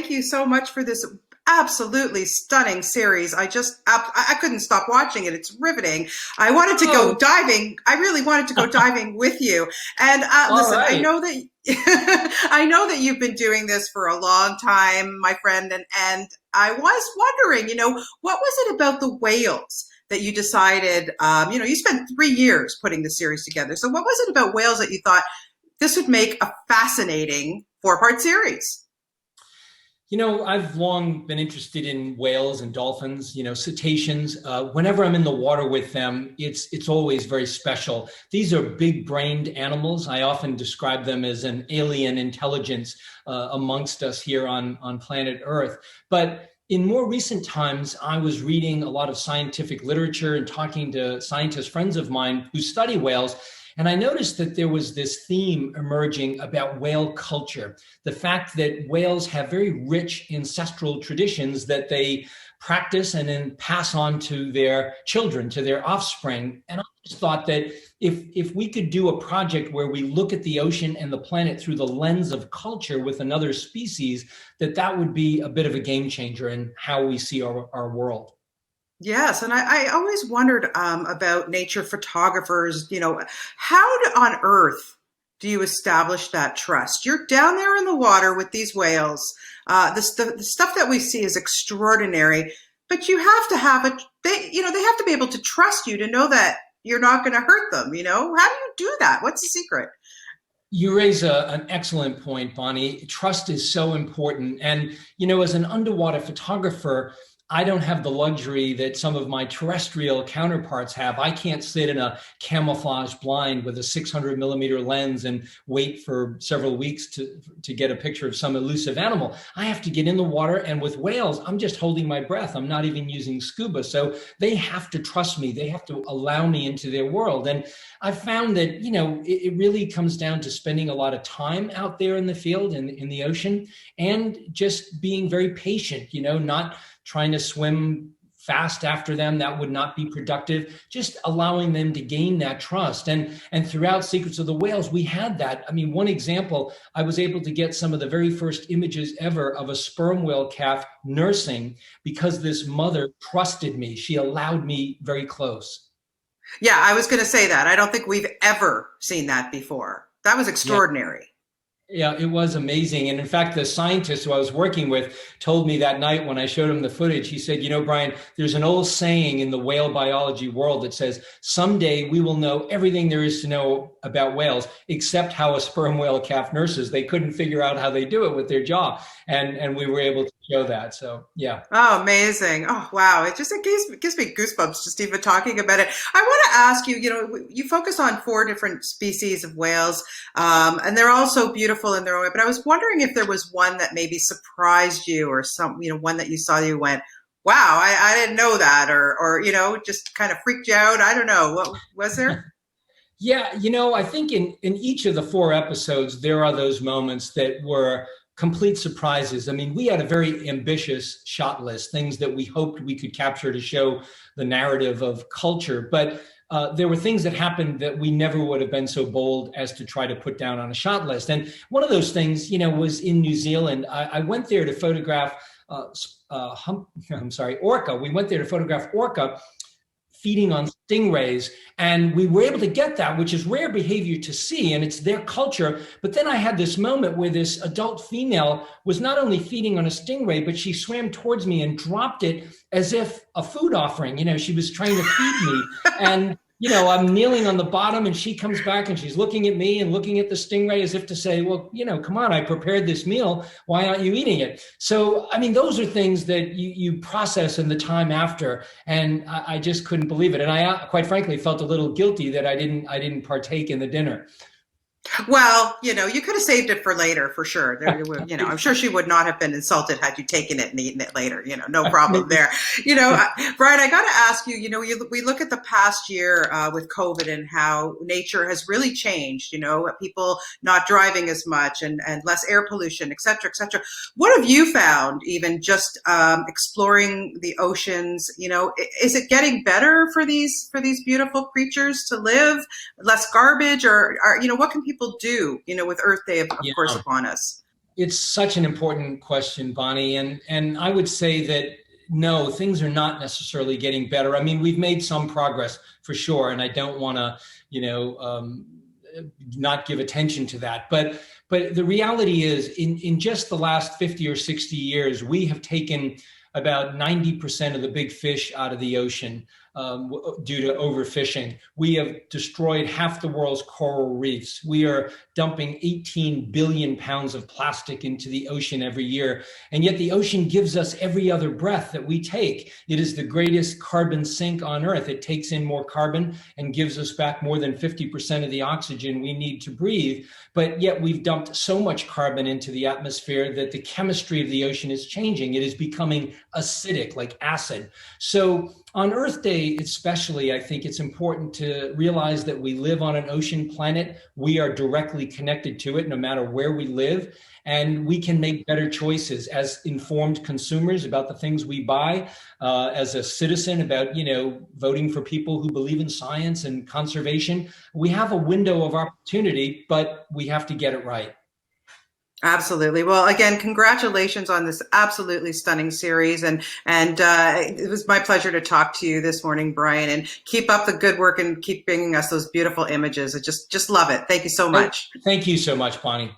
thank you so much for this absolutely stunning series. I couldn't stop watching it. It's riveting. I wanted to go Oh, diving. I really wanted to go diving with you. And all listen, I right. know that I know that you've been doing this for a long time, my friend. And I was wondering, what was it about the whales that you decided? You spent 3 years putting the series together. So what was it about whales that you thought this would make a fascinating four-part series? I've long been interested in whales and dolphins, cetaceans. Whenever I'm in the water with them, it's always very special. These are big-brained animals. I often describe them as an alien intelligence amongst us here on planet Earth. But in more recent times, I was reading a lot of scientific literature and talking to scientist friends of mine who study whales. And I noticed that there was this theme emerging about whale culture, the fact that whales have very rich ancestral traditions that they practice and then pass on to their children, to their offspring. And I just thought that if we could do a project where we look at the ocean and the planet through the lens of culture with another species, that would be a bit of a game changer in how we see our world. Yes, and I always wondered about nature photographers. On earth do you establish that trust? You're down there in the water with these whales. The stuff that we see is extraordinary, but you have to have a they have to be able to trust you to know that you're not going to hurt them. How do you do that? What's the secret? You raise an excellent point, Bonnie. Trust is so important. And, as an underwater photographer, I don't have the luxury that some of my terrestrial counterparts have. I can't sit in a camouflage blind with a 600 millimeter lens and wait for several weeks to get a picture of some elusive animal. I have to get in the water, and with whales, I'm just holding my breath. I'm not even using scuba. So they have to trust me. They have to allow me into their world. And I found that, it really comes down to spending a lot of time out there in the field and in the ocean, and just being very patient, not trying to swim fast after them. That would not be productive. Just allowing them to gain that trust. And throughout Secrets of the Whales, we had that. I mean, one example, I was able to get some of the very first images ever of a sperm whale calf nursing because this mother trusted me. She allowed me very close. Yeah, I was going to say that. I don't think we've ever seen that before. That was Yeah. extraordinary. Yeah, it was amazing. And in fact, the scientist who I was working with told me that night when I showed him the footage, he said, Brian, there's an old saying in the whale biology world that says, someday we will know everything there is to know about whales, except how a sperm whale calf nurses. They couldn't figure out how they do it with their jaw. And we were able to show that. So, yeah. Oh, amazing. Oh, wow. It gives me goosebumps just even talking about it. I want to ask you, you focus on four different species of whales, and they're all so beautiful in their own way. But I was wondering if there was one that maybe surprised you, or one that you saw you went, wow, I didn't know that, or just kind of freaked you out. I don't know. What was there? Yeah, I think in each of the four episodes, there are those moments that were complete surprises. I mean, we had a very ambitious shot list, things that we hoped we could capture to show the narrative of culture. But there were things that happened that we never would have been so bold as to try to put down on a shot list. And one of those things, was in New Zealand. I went there to photograph orca. We went there to photograph orca feeding on stingrays. And we were able to get that, which is rare behavior to see, and it's their culture. But then I had this moment where this adult female was not only feeding on a stingray, but she swam towards me and dropped it as if a food offering. She was trying to feed me. And I'm kneeling on the bottom, and she comes back and she's looking at me and looking at the stingray as if to say, well, come on, I prepared this meal. Why aren't you eating it? So, I mean, those are things that you process in the time after. And I just couldn't believe it. And I, quite frankly, felt a little guilty that I didn't partake in the dinner. Well, you could have saved it for later, for sure. I'm sure she would not have been insulted had you taken it and eaten it later. No problem there. Brian, I got to ask you. We look at the past year with COVID and how nature has really changed. People not driving as much and less air pollution, et cetera, et cetera. What have you found, even just exploring the oceans? Is it getting better for these beautiful creatures to live? Less garbage, or what can people do, with Earth Day, of course, Yeah. upon us? It's such an important question, Bonnie, and I would say that no, things are not necessarily getting better. I mean, we've made some progress for sure, and I don't want to, you know, not give attention to that. But the reality is, in just the last 50 or 60 years, we have taken about 90% of the big fish out of the ocean due to overfishing. We have destroyed half the world's coral reefs. We are dumping 18 billion pounds of plastic into the ocean every year. And yet the ocean gives us every other breath that we take. It is the greatest carbon sink on Earth. It takes in more carbon and gives us back more than 50% of the oxygen we need to breathe. But yet we've dumped so much carbon into the atmosphere that the chemistry of the ocean is changing. It is becoming acidic, like acid. So on Earth Day, especially, I think it's important to realize that we live on an ocean planet. We are directly connected to it no matter where we live. And we can make better choices as informed consumers about the things we buy, as a citizen about, you know, voting for people who believe in science and conservation. We have a window of opportunity, but we have to get it right. Absolutely. Well, again, congratulations on this absolutely stunning series, and it was my pleasure to talk to you this morning, Brian. And keep up the good work and keep bringing us those beautiful images. I just love it. Thank you so much. Thank you so much, Bonnie.